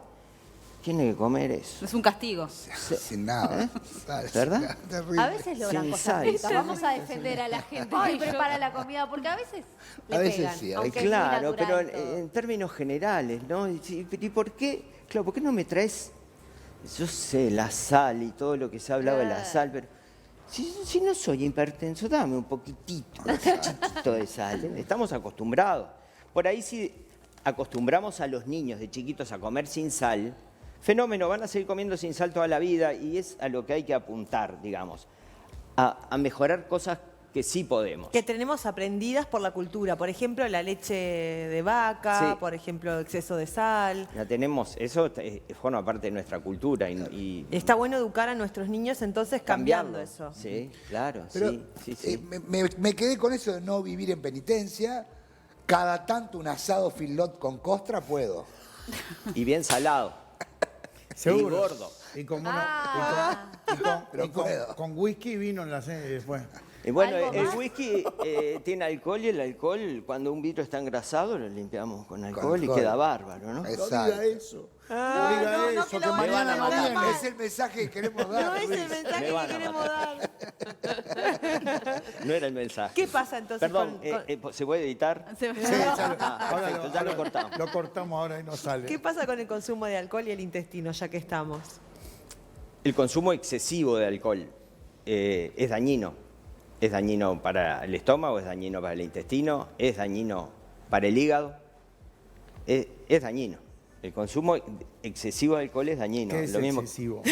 Speaker 2: tiene que comer eso.
Speaker 3: Es un castigo.
Speaker 6: Sin nada. Claro,
Speaker 2: ¿Verdad?
Speaker 6: terrible.
Speaker 5: A veces logran
Speaker 2: Sin
Speaker 5: cosas
Speaker 2: sal.
Speaker 5: ricas. Vamos a defender a la gente que prepara la comida, porque a veces le
Speaker 6: A veces
Speaker 5: pegan,
Speaker 6: sí,
Speaker 5: aunque es muy
Speaker 2: Claro, pero
Speaker 5: natural todo.
Speaker 2: en términos generales, ¿no? ¿Y por qué? Claro, ¿por qué no me traes, yo sé, la sal y todo lo que se ha hablado de la sal, pero si no soy hipertenso, dame un poquitito de sal. Estamos acostumbrados. Por ahí si acostumbramos a los niños de chiquitos a comer sin sal, fenómeno, van a seguir comiendo sin sal toda la vida y es a lo que hay que apuntar, digamos, a mejorar cosas que sí podemos.
Speaker 4: Que tenemos aprendidas por la cultura. Por ejemplo, la leche de vaca,
Speaker 2: Sí.
Speaker 4: por ejemplo, exceso de sal.
Speaker 2: La tenemos, eso forma parte de nuestra cultura y
Speaker 4: Está bueno educar a nuestros niños entonces cambiando eso.
Speaker 2: Sí, claro,
Speaker 6: Pero
Speaker 2: sí.
Speaker 6: me quedé con eso de no vivir en penitencia. Cada tanto un asado filot con costra puedo.
Speaker 2: Y bien salado.
Speaker 1: Seguro.
Speaker 2: Y gordo.
Speaker 1: Y como
Speaker 6: Pero puedo.
Speaker 1: con whisky y vino en la cena y después.
Speaker 2: Y bueno,
Speaker 5: ¿Algo
Speaker 2: el
Speaker 5: más?
Speaker 2: whisky tiene alcohol y el alcohol, cuando un vidrio está engrasado, lo limpiamos con alcohol y
Speaker 6: alcohol.
Speaker 2: queda bárbaro, ¿no?
Speaker 6: Exacto.
Speaker 1: No diga eso. No diga eso,
Speaker 4: que
Speaker 1: que
Speaker 4: lo van a
Speaker 1: mañana no
Speaker 4: matar.
Speaker 1: viene.
Speaker 6: Es el mensaje que queremos dar.
Speaker 4: No es el
Speaker 6: Luis.
Speaker 4: mensaje
Speaker 2: Me
Speaker 4: que
Speaker 2: van a
Speaker 4: queremos dar.
Speaker 2: no era el mensaje.
Speaker 4: ¿Qué pasa entonces
Speaker 2: Perdón,
Speaker 4: con-
Speaker 2: ¿se puede editar?
Speaker 3: Se-
Speaker 1: Sí, ya ahora
Speaker 2: perfecto, ya lo cortamos.
Speaker 1: Lo cortamos ahora y no sale.
Speaker 4: ¿Qué pasa con el consumo de alcohol y el intestino, ya que estamos?
Speaker 2: El consumo excesivo de alcohol es dañino. Es dañino para el estómago, es dañino para el intestino, es dañino para el hígado. Es dañino. El consumo excesivo de alcohol es dañino.
Speaker 1: ¿Qué es
Speaker 2: Lo mismo
Speaker 1: excesivo?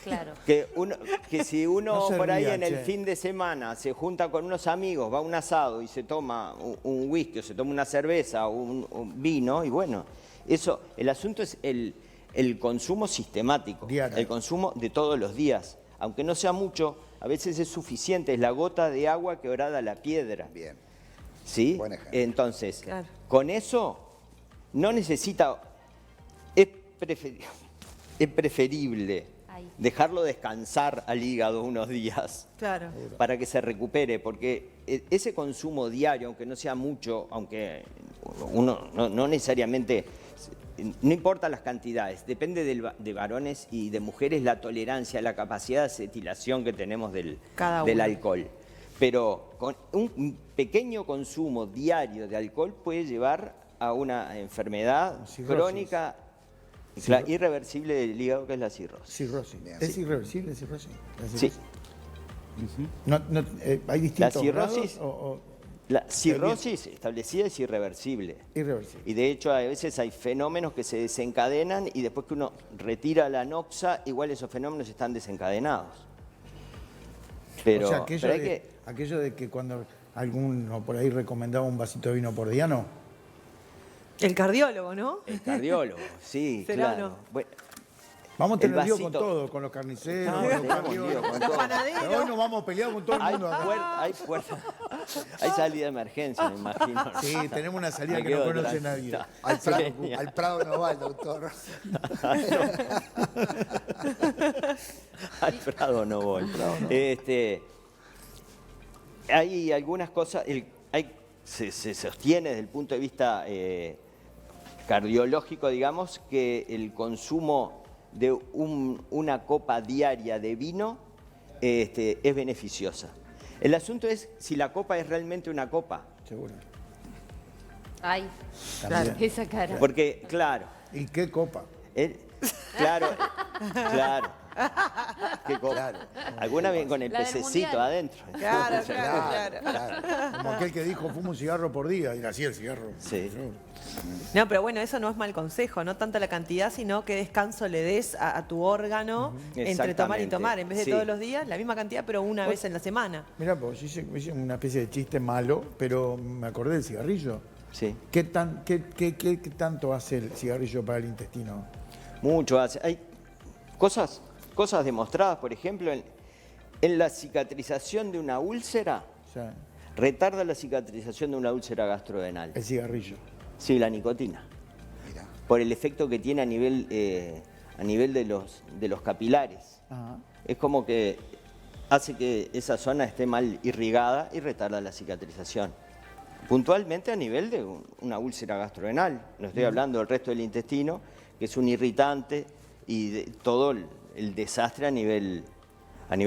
Speaker 5: Claro.
Speaker 2: que si uno
Speaker 1: No se
Speaker 2: por ahí
Speaker 1: ría,
Speaker 2: en el
Speaker 1: che.
Speaker 2: fin de semana se junta con unos amigos, va a un asado y se toma un whisky o se toma una cerveza o un vino, y bueno, eso, el asunto es el consumo sistemático,
Speaker 1: Diario.
Speaker 2: el consumo de todos los días. Aunque no sea mucho, a veces es suficiente, es la gota de agua que horada la piedra.
Speaker 6: Bien.
Speaker 2: ¿Sí?
Speaker 6: Buen ejemplo.
Speaker 2: Entonces,
Speaker 4: Claro.
Speaker 2: con eso no necesita, es preferible
Speaker 5: Ahí.
Speaker 2: dejarlo descansar al hígado unos días
Speaker 4: Claro.
Speaker 2: para que se recupere, porque ese consumo diario, aunque no sea mucho, aunque uno no necesariamente, no importa las cantidades, depende de varones y de mujeres la tolerancia, la capacidad de acetilación que tenemos del
Speaker 4: Cada uno.
Speaker 2: alcohol. Pero con un pequeño consumo diario de alcohol puede llevar a una enfermedad
Speaker 1: Cirrosis.
Speaker 2: crónica irreversible del hígado, que es la cirrosis.
Speaker 1: Cirrosis.
Speaker 6: Bien.
Speaker 1: ¿Es irreversible cirrosis? ¿La
Speaker 2: Sí.
Speaker 1: cirrosis? ¿Hay distintos
Speaker 2: cirrosis-
Speaker 1: grados o
Speaker 2: La cirrosis establecida es irreversible.
Speaker 1: irreversible?
Speaker 2: Y de hecho a veces hay fenómenos que se desencadenan y después que uno retira la noxa, igual esos fenómenos están desencadenados. Pero,
Speaker 1: o sea, aquello,
Speaker 2: pero hay
Speaker 1: de, aquello de que cuando alguno por ahí recomendaba un vasito de vino por día, no.
Speaker 4: El cardiólogo, ¿no?
Speaker 2: el cardiólogo, sí,
Speaker 4: ¿Será
Speaker 2: claro.
Speaker 4: o no?
Speaker 2: Bueno,
Speaker 1: Vamos a
Speaker 2: El
Speaker 1: tener lío con
Speaker 2: vasito.
Speaker 1: todo, con los carniceros,
Speaker 2: No,
Speaker 1: con los
Speaker 2: tenemos
Speaker 1: cardiólogos.
Speaker 2: lío con
Speaker 4: Los
Speaker 2: todo.
Speaker 4: panaderos.
Speaker 1: Pero hoy nos vamos a pelear con todo el
Speaker 2: hay
Speaker 1: mundo acá.
Speaker 2: hay salida de emergencia, me imagino.
Speaker 1: Sí, tenemos una salida
Speaker 2: Me
Speaker 1: que no
Speaker 2: quedo
Speaker 1: conoce
Speaker 2: tranquilo.
Speaker 1: nadie.
Speaker 6: Al Prado no va el doctor.
Speaker 2: Al Prado no voy. Hay algunas cosas, se sostiene desde el punto de vista cardiológico, digamos, que el consumo de una copa diaria de vino es beneficiosa. El asunto es si la copa es realmente una copa.
Speaker 1: Seguro.
Speaker 5: Ay,
Speaker 1: También.
Speaker 5: esa cara.
Speaker 2: Porque, claro,
Speaker 1: ¿Y qué copa?
Speaker 2: claro. ¿Qué copa? Alguna bien con el
Speaker 5: La del
Speaker 2: pececito
Speaker 5: mundial.
Speaker 2: adentro.
Speaker 4: Claro, claro, claro.
Speaker 1: Como aquel que dijo, fumo un cigarro por día. Y así el cigarro.
Speaker 2: Sí.
Speaker 4: No, pero bueno, eso no es mal consejo, no tanto la cantidad, sino qué descanso le des a tu órgano entre tomar y
Speaker 2: Exactamente.
Speaker 4: tomar. En vez de
Speaker 2: Sí.
Speaker 4: todos los días, la misma cantidad, pero una vez en la semana.
Speaker 1: Mira, pues hice una especie de chiste malo, pero me acordé del cigarrillo.
Speaker 2: Sí.
Speaker 1: ¿Qué tanto hace el cigarrillo para el intestino?
Speaker 2: Mucho hace. Hay cosas demostradas, por ejemplo, en la cicatrización de una úlcera,
Speaker 1: O sea,
Speaker 2: retarda la cicatrización de una úlcera gastrodenal.
Speaker 1: el cigarrillo.
Speaker 2: Sí, la nicotina.
Speaker 6: Mira.
Speaker 2: Por el efecto que tiene a nivel de los capilares.
Speaker 1: Ajá.
Speaker 2: Es como que hace que esa zona esté mal irrigada y retarda la cicatrización. Puntualmente a nivel de una úlcera gastrodenal. No estoy hablando del resto del intestino, que es un irritante y de todo el desastre a nivel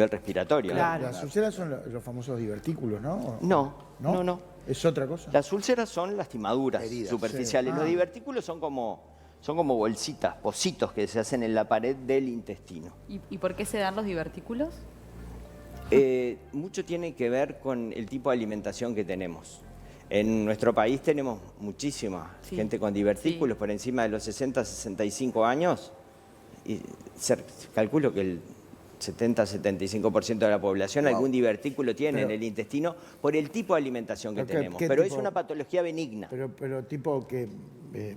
Speaker 2: respiratorio. ¿no?
Speaker 4: Claro.
Speaker 1: Las úlceras son los famosos divertículos, ¿no? ¿O
Speaker 2: No.
Speaker 1: ¿Es otra cosa?
Speaker 2: Las úlceras son lastimaduras
Speaker 6: Heridas.
Speaker 2: superficiales.
Speaker 1: Sí.
Speaker 2: Los
Speaker 1: Ah.
Speaker 2: divertículos son como bolsitas, pocitos que se hacen en la pared del intestino.
Speaker 3: ¿Y por qué se dan los divertículos?
Speaker 2: Mucho tiene que ver con el tipo de alimentación que tenemos. En nuestro país tenemos muchísima
Speaker 4: Sí.
Speaker 2: gente con divertículos por encima de los 60, 65 años. Y calculo que el 70-75% de la población
Speaker 6: Wow.
Speaker 2: algún divertículo tiene
Speaker 1: Pero-
Speaker 2: en el intestino por el tipo de alimentación que
Speaker 1: Pero
Speaker 2: tenemos.
Speaker 1: ¿qué
Speaker 2: Pero es
Speaker 1: tipo?
Speaker 2: una patología benigna.
Speaker 1: Pero tipo que...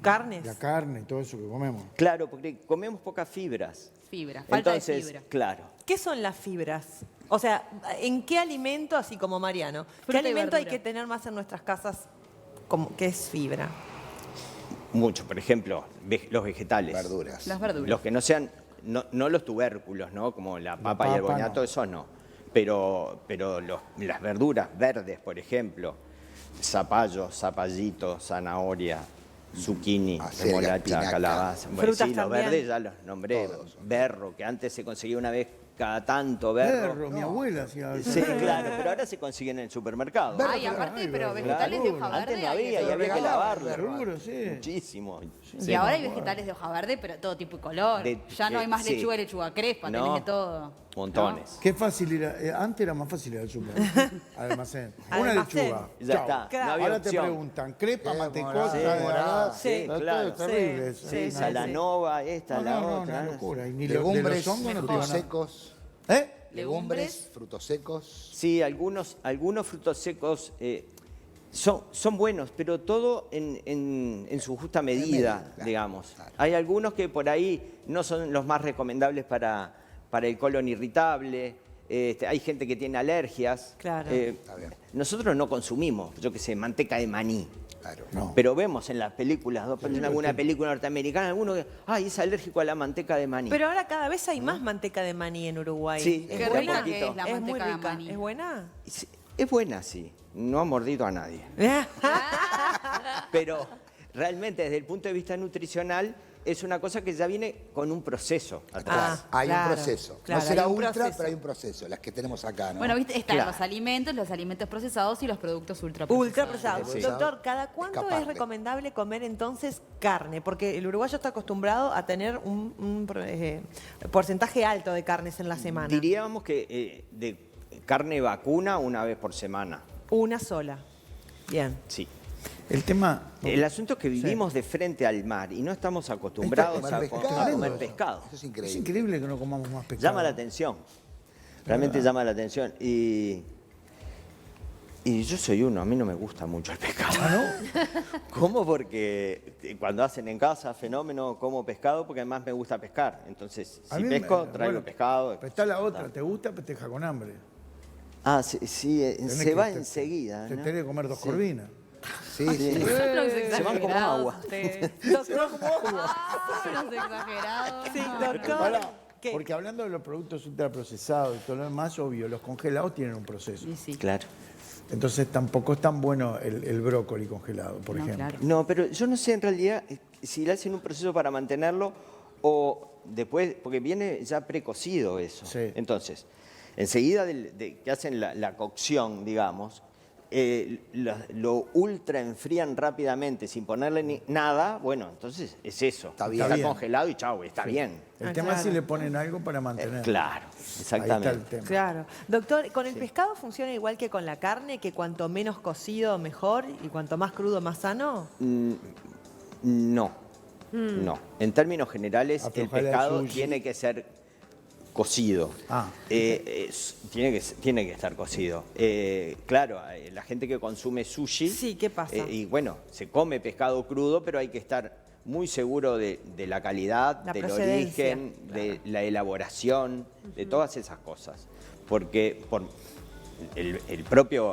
Speaker 4: Carnes.
Speaker 1: La carne, todo eso que comemos.
Speaker 2: Claro, porque comemos pocas fibras.
Speaker 3: Fibra, falta
Speaker 2: Entonces,
Speaker 3: de fibra.
Speaker 2: claro.
Speaker 4: ¿Qué son las fibras? O sea, ¿en qué alimento, así como Mariano, qué
Speaker 3: Fruta y
Speaker 4: alimento hay
Speaker 3: verdura.
Speaker 4: que tener más en nuestras casas como que es fibra?
Speaker 2: Mucho, por ejemplo, los vegetales.
Speaker 6: Verduras.
Speaker 3: Las verduras.
Speaker 2: Los que no sean, no los tubérculos, ¿no? Como la papa y el
Speaker 1: papa,
Speaker 2: boniato,
Speaker 1: no.
Speaker 2: eso no. Pero las verduras verdes, por ejemplo, zapallo, zapallito, zanahoria, zucchini,
Speaker 6: Acelga,
Speaker 2: remolacha,
Speaker 6: espinaca.
Speaker 2: calabaza. Bueno,
Speaker 4: Frutas
Speaker 2: sí, los
Speaker 4: también.
Speaker 2: verdes ya los nombré.
Speaker 6: Todos.
Speaker 2: Berro, que antes se conseguía una vez cada tanto berro.
Speaker 1: Perro, mi abuela hacía eso.
Speaker 2: Sí, claro, pero ahora se consiguen en el supermercado.
Speaker 3: Ay, aparte, pero vegetales de hoja
Speaker 2: Antes
Speaker 3: verde.
Speaker 2: no había, y
Speaker 3: que-
Speaker 2: había que lavarlo.
Speaker 1: Seguro, sí.
Speaker 2: Muchísimo.
Speaker 3: Y ahora hay vegetales de hoja verde, pero todo tipo y color. Ya no hay más
Speaker 2: sí.
Speaker 3: lechuga crespa, tenés de todo.
Speaker 2: Montones.
Speaker 1: Qué fácil ir antes era más fácil ir al super, al almacén. Una
Speaker 4: Almacén.
Speaker 1: lechuga.
Speaker 2: Ya
Speaker 1: chau.
Speaker 2: está,
Speaker 4: Claro.
Speaker 2: no había
Speaker 1: Ahora te
Speaker 2: opción.
Speaker 1: preguntan, crepa,
Speaker 6: Sí,
Speaker 1: mantecosa,
Speaker 6: sí,
Speaker 1: morada.
Speaker 2: sí,
Speaker 1: Está
Speaker 2: claro.
Speaker 1: todo terrible
Speaker 4: Sí,
Speaker 1: eso.
Speaker 2: Sí,
Speaker 4: sí,
Speaker 2: Salanova, esta, la
Speaker 1: No,
Speaker 2: otra.
Speaker 1: una locura. Y ni de
Speaker 6: Legumbres,
Speaker 1: los hongos no te
Speaker 6: frutos
Speaker 1: van a...
Speaker 6: secos.
Speaker 1: ¿Eh?
Speaker 6: Legumbres, frutos secos.
Speaker 2: Sí, algunos frutos secos son buenos, pero todo en su justa medida,
Speaker 6: medida, claro,
Speaker 2: digamos.
Speaker 6: claro.
Speaker 2: Hay algunos que por ahí no son los más recomendables para el colon irritable. Hay gente que tiene alergias.
Speaker 4: Claro.
Speaker 6: Está bien.
Speaker 2: Nosotros no consumimos, yo qué sé, manteca de maní.
Speaker 6: Claro.
Speaker 1: No.
Speaker 2: Pero vemos en las películas, en alguna película norteamericana, alguno que, ay, es alérgico a la manteca de maní.
Speaker 4: Pero ahora cada vez hay más manteca de maní en Uruguay.
Speaker 2: Sí,
Speaker 4: ¿Es
Speaker 2: de a
Speaker 4: buena?
Speaker 2: poquito.
Speaker 3: Es la
Speaker 4: Es muy
Speaker 3: manteca de
Speaker 4: rica.
Speaker 3: maní.
Speaker 4: ¿Es buena?
Speaker 2: Es buena, sí. No ha mordido a nadie. Pero realmente desde el punto de vista nutricional es una cosa que ya viene con un proceso atrás.
Speaker 6: Hay
Speaker 4: claro,
Speaker 6: un proceso.
Speaker 4: claro,
Speaker 6: no será
Speaker 4: hay un
Speaker 6: ultra,
Speaker 4: proceso.
Speaker 6: pero hay un proceso. Las que tenemos acá, ¿no?
Speaker 3: Bueno, viste, están
Speaker 2: Claro.
Speaker 3: los alimentos procesados y los productos ultraprocesados.
Speaker 4: Ultraprocesados.
Speaker 6: Sí.
Speaker 4: Doctor, ¿cada cuánto
Speaker 6: Escaparte.
Speaker 4: es recomendable comer entonces carne? Porque el uruguayo está acostumbrado a tener un porcentaje alto de carnes en la semana.
Speaker 2: Diríamos que de carne vacuna una vez por semana.
Speaker 4: Una sola. Bien.
Speaker 2: Sí.
Speaker 1: El tema...
Speaker 2: El asunto es que vivimos de frente al mar y no estamos acostumbrados
Speaker 6: Comer
Speaker 2: a
Speaker 6: pescado.
Speaker 2: comer pescado.
Speaker 6: Eso es
Speaker 1: Es
Speaker 6: increíble.
Speaker 1: increíble que no comamos más pescado.
Speaker 2: Llama la atención. Realmente llama la atención. Y yo soy uno, a mí no me gusta mucho el pescado.
Speaker 1: ¿Ah,
Speaker 2: ¿Cómo? Porque cuando hacen en casa fenómeno como pescado, porque además me gusta pescar. Entonces,
Speaker 1: A
Speaker 2: si
Speaker 1: mí
Speaker 2: pesco,
Speaker 1: me-
Speaker 2: traigo
Speaker 1: bueno,
Speaker 2: pescado.
Speaker 1: Pero está la otra, ¿te gusta? Te deja con hambre.
Speaker 2: Ah, sí, se
Speaker 1: Tenés
Speaker 2: va
Speaker 1: que-
Speaker 2: enseguida.
Speaker 1: Te
Speaker 2: ¿no?
Speaker 1: tenés que comer 2
Speaker 2: Sí.
Speaker 1: corvinas.
Speaker 6: Sí, sí.
Speaker 2: Se van como agua.
Speaker 4: Doctor,
Speaker 3: Los exagerados.
Speaker 4: sí,
Speaker 3: No.
Speaker 4: doctor.
Speaker 1: Pará,
Speaker 4: ¿Qué?
Speaker 1: porque hablando de los productos ultraprocesados y todo lo demás, obvio, los congelados tienen un proceso.
Speaker 3: Sí, sí.
Speaker 2: Claro.
Speaker 1: Entonces tampoco es tan bueno el brócoli congelado, por
Speaker 3: No,
Speaker 1: ejemplo.
Speaker 3: claro.
Speaker 2: No, pero yo no sé en realidad si le hacen un proceso para mantenerlo o después, porque viene ya precocido eso.
Speaker 1: Sí.
Speaker 2: Entonces, enseguida de que hacen la cocción, digamos, lo ultra enfrían rápidamente sin ponerle nada, bueno, entonces es eso.
Speaker 6: Está bien.
Speaker 2: Está
Speaker 1: bien.
Speaker 2: congelado y chau, está bien.
Speaker 1: El
Speaker 4: Ah,
Speaker 1: tema es si
Speaker 4: claro.
Speaker 1: le ponen algo para mantener.
Speaker 2: Claro,
Speaker 1: Ahí está el
Speaker 2: exactamente.
Speaker 1: tema.
Speaker 4: Claro. Doctor, ¿con el pescado funciona igual que con la carne, que cuanto menos cocido mejor y cuanto más crudo más sano?
Speaker 2: No, no. En términos generales, el
Speaker 1: Aflojale al
Speaker 2: pescado
Speaker 1: sushi.
Speaker 2: tiene que ser cocido.
Speaker 1: Ah.
Speaker 2: Tiene que estar cocido. Claro, la gente que consume sushi.
Speaker 4: Sí, ¿qué pasa?
Speaker 2: Y bueno, se come pescado crudo, pero hay que estar muy seguro de la calidad,
Speaker 4: La
Speaker 2: del
Speaker 4: procedencia,
Speaker 2: origen, de la elaboración, de todas esas cosas. Porque por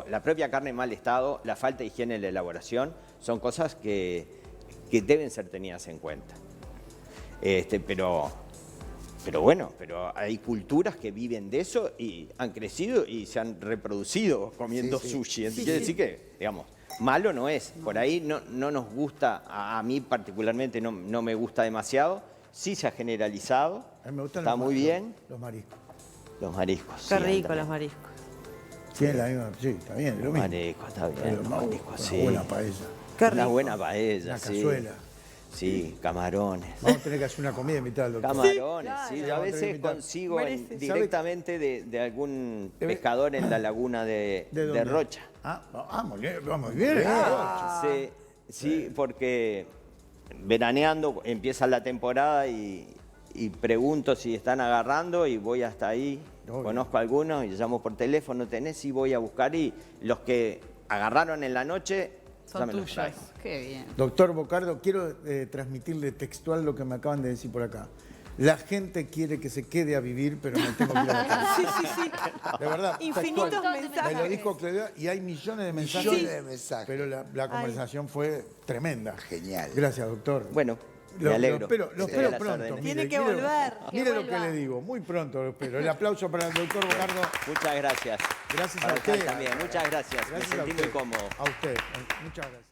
Speaker 2: la propia carne en mal estado, la falta de higiene en la elaboración, son cosas que deben ser tenidas en cuenta. Pero bueno, pero hay culturas que viven de eso y han crecido y se han reproducido comiendo
Speaker 6: Sí, sí.
Speaker 2: sushi. Quiere decir que, digamos, malo no es. Por ahí no nos gusta, a mí particularmente no me gusta demasiado. Sí se ha generalizado,
Speaker 1: A mí me gustan
Speaker 2: está
Speaker 1: los
Speaker 2: muy bien.
Speaker 1: Los mariscos.
Speaker 2: Los mariscos.
Speaker 4: Qué
Speaker 2: sí,
Speaker 4: rico
Speaker 2: también.
Speaker 4: los mariscos.
Speaker 1: Tienen la misma, sí, está bien, es lo mismo.
Speaker 2: Mariscos, está bien.
Speaker 1: Pero
Speaker 2: Los
Speaker 1: no,
Speaker 2: mariscos,
Speaker 1: una
Speaker 2: sí.
Speaker 1: buena paella.
Speaker 4: Qué
Speaker 2: Una
Speaker 4: rico.
Speaker 2: buena paella,
Speaker 1: Una
Speaker 2: sí.
Speaker 1: cazuela.
Speaker 2: Sí, camarones.
Speaker 1: Vamos a tener que hacer una comida y invitar al doctor.
Speaker 2: Camarones, sí.
Speaker 1: claro.
Speaker 2: Yo a
Speaker 1: Vamos a tener que
Speaker 2: veces
Speaker 1: invitar.
Speaker 2: consigo
Speaker 4: Merece.
Speaker 2: directamente de algún pescador en la laguna de
Speaker 1: dónde?
Speaker 2: Rocha.
Speaker 1: Muy bien, vamos bien.
Speaker 2: Sí, sí, porque veraneando empieza la temporada y pregunto si están agarrando y voy hasta ahí.
Speaker 1: Obvio.
Speaker 2: Conozco a algunos y llamo por teléfono, tenés y voy a buscar y los que agarraron en la noche ya
Speaker 3: Son
Speaker 2: me los
Speaker 3: tuyos.
Speaker 2: traigo.
Speaker 3: Qué bien.
Speaker 1: Doctor Bocardo, quiero transmitirle textual lo que me acaban de decir por acá. La gente quiere que se quede a vivir, pero me tengo que ir a la casa.
Speaker 4: Sí, sí, sí.
Speaker 1: De verdad.
Speaker 4: Infinitos
Speaker 1: textual.
Speaker 4: mensajes.
Speaker 1: Me lo dijo Claudia y hay millones de mensajes.
Speaker 6: Millones de mensajes.
Speaker 1: Pero la conversación fue tremenda.
Speaker 6: Genial.
Speaker 1: Gracias, doctor.
Speaker 2: Bueno,
Speaker 1: Lo
Speaker 2: me alegro.
Speaker 1: espero
Speaker 2: Estoy a
Speaker 1: pronto.
Speaker 2: las órdenes.
Speaker 4: Tiene que volver.
Speaker 1: Mire lo que
Speaker 5: vuelva.
Speaker 1: le digo, muy pronto lo espero. El aplauso para el doctor Bocardo.
Speaker 2: Muchas gracias.
Speaker 1: Gracias
Speaker 2: Para
Speaker 1: a usted.
Speaker 2: también, muchas gracias.
Speaker 1: Gracias
Speaker 2: Me
Speaker 1: a
Speaker 2: sentí
Speaker 1: usted.
Speaker 2: muy cómodo.
Speaker 1: A usted. Muchas gracias.